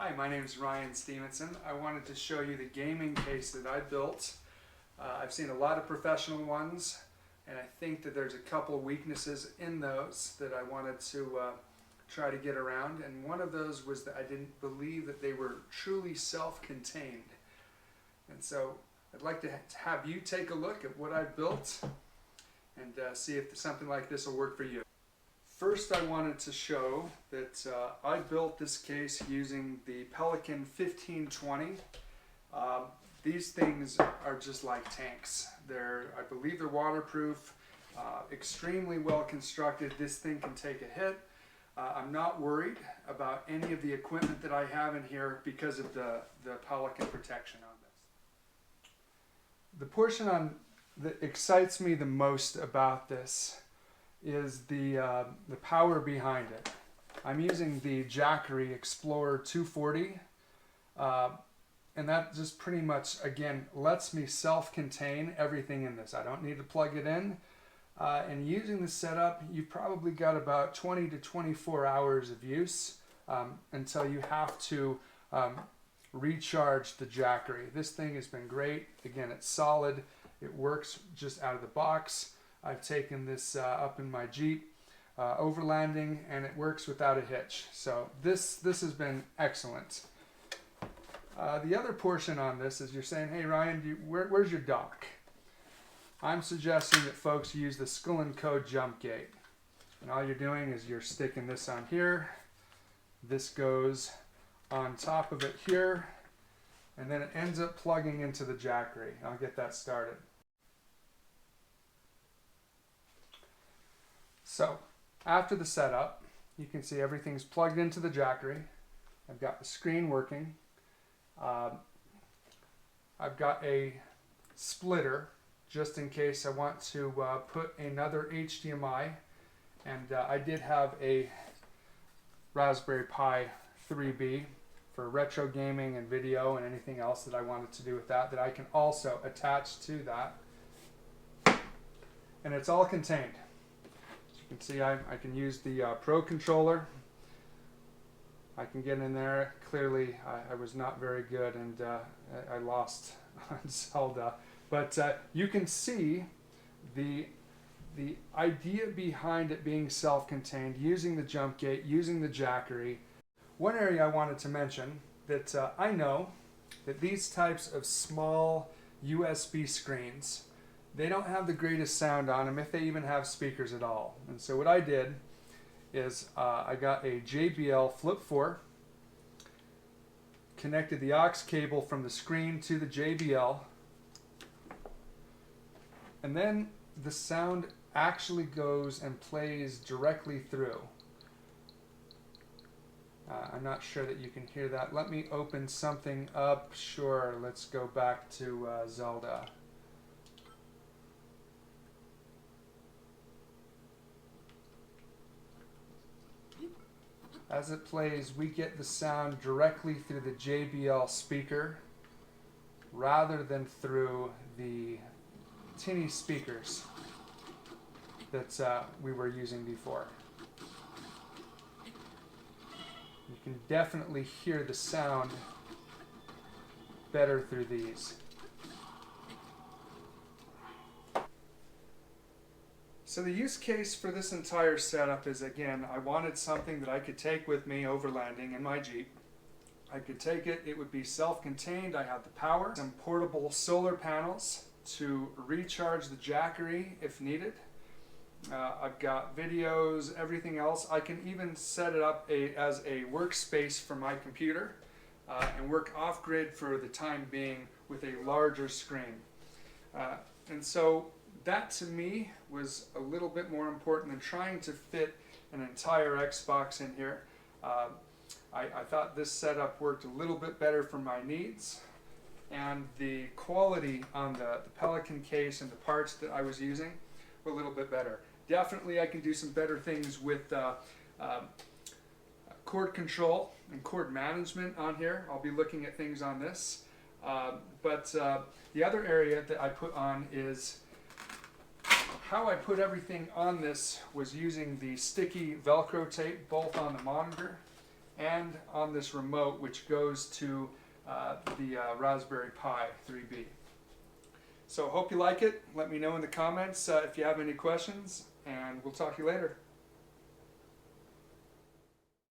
Hi, my name is Ryan Stevenson. I wanted to show you the gaming case that I built. I've seen a lot of professional ones, and I think that there's a couple of weaknesses in those that I wanted to try to get around. And one of those was that I didn't believe that they were truly self-contained. And so I'd like to have you take a look at what I've built and see if something like this will work for you. First, I wanted to show that I built this case using the Pelican 1520. These things are just like tanks. I believe they're waterproof, extremely well constructed. This thing can take a hit. I'm not worried about any of the equipment that I have in here because of the Pelican protection on this. The portion that excites me the most about this is the power behind it. I'm using the Jackery Explorer 240, and that just pretty much, again, lets me self-contain everything in this. I don't need to plug it in. And using the setup, you've probably got about 20 to 24 hours of use until you have to recharge the Jackery. This thing has been great. Again, it's solid. It works just out of the box. I've taken this up in my Jeep overlanding, and it works without a hitch. So this has been excellent. The other portion on this is you're saying, hey Ryan, where's your dock? I'm suggesting that folks use the Skill Co Jumpgate. And all you're doing is you're sticking this on here. This goes on top of it here, and then it ends up plugging into the Jackery. I'll get that started. So, after the setup, you can see everything's plugged into the Jackery. I've got the screen working. I've got a splitter just in case I want to put another HDMI. And I did have a Raspberry Pi 3B for retro gaming and video and anything else that I wanted to do with that I can also attach to that. And it's all contained. You can see I can use the Pro controller. I can get in there. Clearly I was not very good, and I lost on Zelda. But you can see the idea behind it being self-contained, using the jump gate, using the Jackery. One area I wanted to mention that I know that these types of small USB screens, they don't have the greatest sound on them, if they even have speakers at all. And so what I did is I got a JBL Flip 4, connected the aux cable from the screen to the JBL, and then the sound actually goes and plays directly through. I'm not sure that you can hear that. Let me open something up. Sure, let's go back to Zelda. As it plays, we get the sound directly through the JBL speaker rather than through the tinny speakers that we were using before. You can definitely hear the sound better through these. So the use case for this entire setup is, again, I wanted something that I could take with me overlanding in my Jeep. I could take it, it would be self-contained, I have the power, some portable solar panels to recharge the Jackery if needed. I've got videos, everything else. I can even set it up as a workspace for my computer and work off-grid for the time being with a larger screen. And so that to me was a little bit more important than trying to fit an entire Xbox in here. I thought this setup worked a little bit better for my needs, and the quality on the Pelican case and the parts that I was using were a little bit better. Definitely I can do some better things with cord control and cord management on here. I'll be looking at things on this. But the other area that I put on is how I put everything on this was using the sticky Velcro tape both on the monitor and on this remote, which goes to the Raspberry Pi 3B. So hope you like it. Let me know in the comments if you have any questions, and we'll talk to you later.